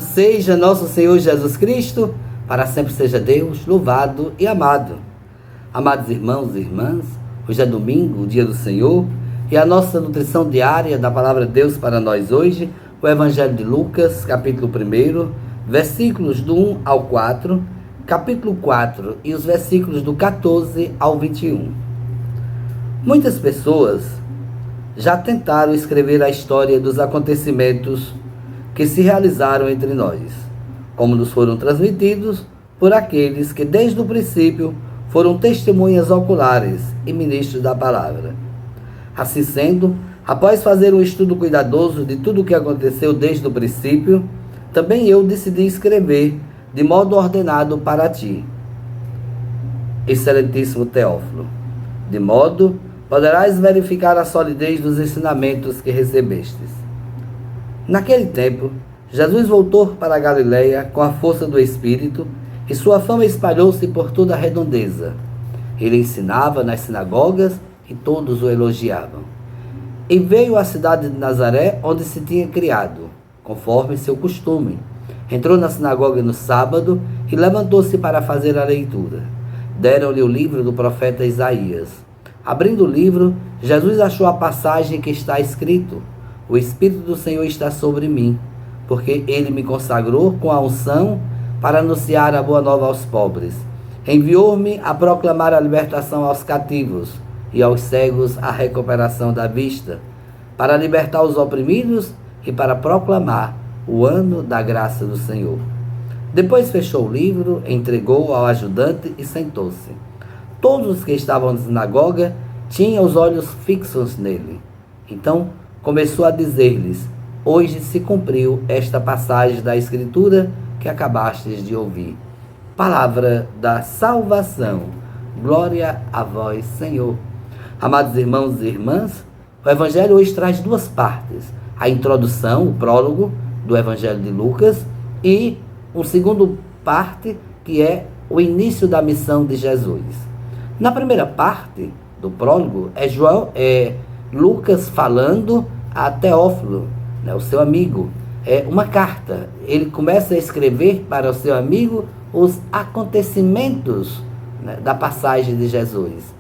seja nosso Senhor Jesus Cristo, para sempre seja Deus, louvado e amado. Amados irmãos e irmãs, hoje é domingo, o dia do Senhor, e a nossa nutrição diária da Palavra de Deus para nós hoje, o Evangelho de Lucas, capítulo 1, versículos do 1 ao 4, capítulo 4 e os versículos do 14 ao 21. Muitas pessoas já tentaram escrever a história dos acontecimentos que se realizaram entre nós, como nos foram transmitidos por aqueles que desde o princípio foram testemunhas oculares e ministros da palavra. Assim sendo, após fazer um estudo cuidadoso de tudo o que aconteceu desde o princípio, também eu decidi escrever de modo ordenado para ti, excelentíssimo Teófilo, de modo poderás verificar a solidez dos ensinamentos que recebestes. Naquele tempo, Jesus voltou para a Galileia com a força do Espírito e sua fama espalhou-se por toda a redondeza. Ele ensinava nas sinagogas e todos o elogiavam. E veio à cidade de Nazaré, onde se tinha criado, conforme seu costume. Entrou na sinagoga no sábado e levantou-se para fazer a leitura. Deram-lhe o livro do profeta Isaías. Abrindo o livro, Jesus achou a passagem que está escrito: o Espírito do Senhor está sobre mim, porque ele me consagrou com a unção para anunciar a boa nova aos pobres. Enviou-me a proclamar a libertação aos cativos e aos cegos a recuperação da vista, para libertar os oprimidos e para proclamar o ano da graça do Senhor. Depois fechou o livro, entregou-o ao ajudante e sentou-se. Todos os que estavam na sinagoga tinham os olhos fixos nele. Então começou a dizer-lhes: hoje se cumpriu esta passagem da Escritura que acabastes de ouvir. Palavra da salvação. Glória a vós, Senhor. Amados irmãos e irmãs, o Evangelho hoje traz duas partes: a introdução, o prólogo do Evangelho de Lucas, e uma segunda parte, que é o início da missão de Jesus. Na primeira parte do prólogo, é Lucas falando a Teófilo, o seu amigo. É uma carta. Ele começa a escrever para o seu amigo os acontecimentos, da passagem de Jesus,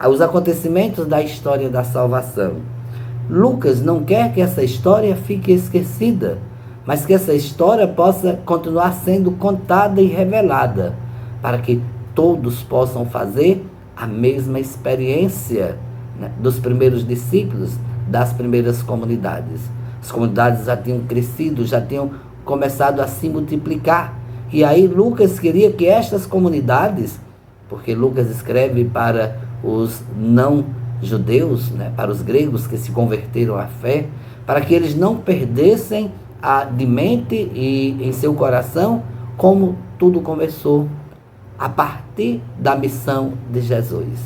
os acontecimentos da história da salvação. Lucas não quer que essa história fique esquecida, mas que essa história possa continuar sendo contada e revelada, para que todos possam fazer a mesma experiência, dos primeiros discípulos, das primeiras comunidades. As comunidades já tinham crescido, já tinham começado a se multiplicar. E aí Lucas queria que estas comunidades, porque Lucas escreve para os não-judeus, para os gregos que se converteram à fé, para que eles não perdessem de mente e em seu coração como tudo começou a partir da missão de Jesus.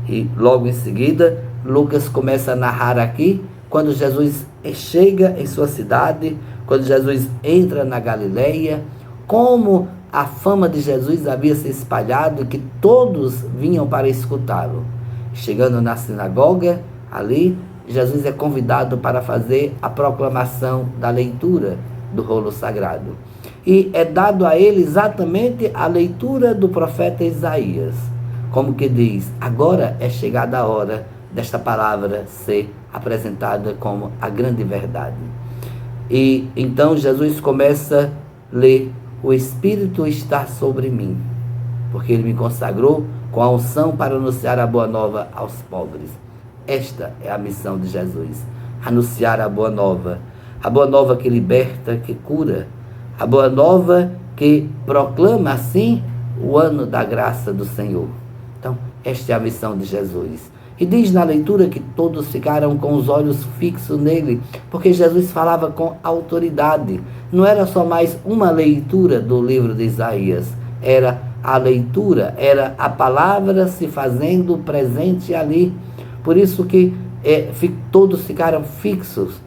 E logo em seguida, Lucas começa a narrar aqui quando Jesus chega em sua cidade, quando Jesus entra na Galileia, como a fama de Jesus havia se espalhado e que todos vinham para escutá-lo. Chegando na sinagoga, ali, Jesus é convidado para fazer a proclamação da leitura do rolo sagrado. E é dado a ele exatamente a leitura do profeta Isaías, como que diz: agora é chegada a hora desta palavra ser apresentada como a grande verdade. E então Jesus começa a ler: o Espírito está sobre mim, porque ele me consagrou com a unção para anunciar a boa nova aos pobres. Esta é a missão de Jesus: anunciar a boa nova que liberta, que cura, a boa nova que proclama assim o ano da graça do Senhor. Então, esta é a missão de Jesus. E diz na leitura que todos ficaram com os olhos fixos nele, porque Jesus falava com autoridade. Não era só mais uma leitura do livro de Isaías, era a leitura, era a palavra se fazendo presente ali. Por isso que todos ficaram fixos,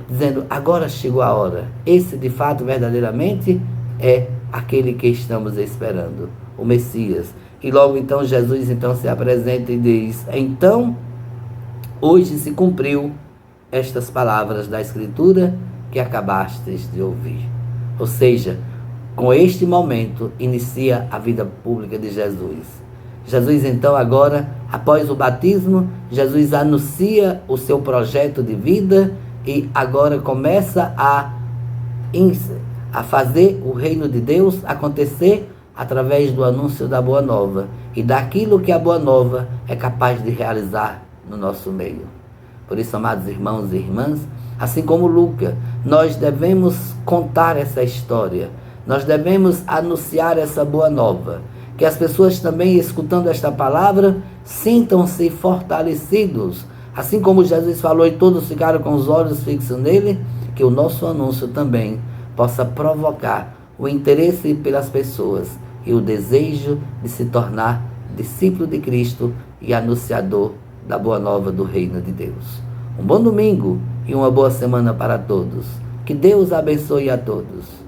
dizendo: agora chegou a hora. Esse, de fato, verdadeiramente é aquele que estamos esperando, o Messias. E logo então Jesus se apresenta e diz: então, hoje se cumpriu estas palavras da Escritura que acabastes de ouvir. Ou seja, com este momento inicia a vida pública de Jesus. Jesus então agora, após o batismo, Jesus anuncia o seu projeto de vida e agora começa a fazer o reino de Deus acontecer através do anúncio da Boa Nova e daquilo que a Boa Nova é capaz de realizar no nosso meio. Por isso, amados irmãos e irmãs, assim como Lucas, nós devemos contar essa história, nós devemos anunciar essa Boa Nova, que as pessoas também, escutando esta palavra, sintam-se fortalecidos, assim como Jesus falou e todos ficaram com os olhos fixos nele, que o nosso anúncio também possa provocar o interesse pelas pessoas e o desejo de se tornar discípulo de Cristo e anunciador da Boa Nova do Reino de Deus. Um bom domingo e uma boa semana para todos. Que Deus abençoe a todos.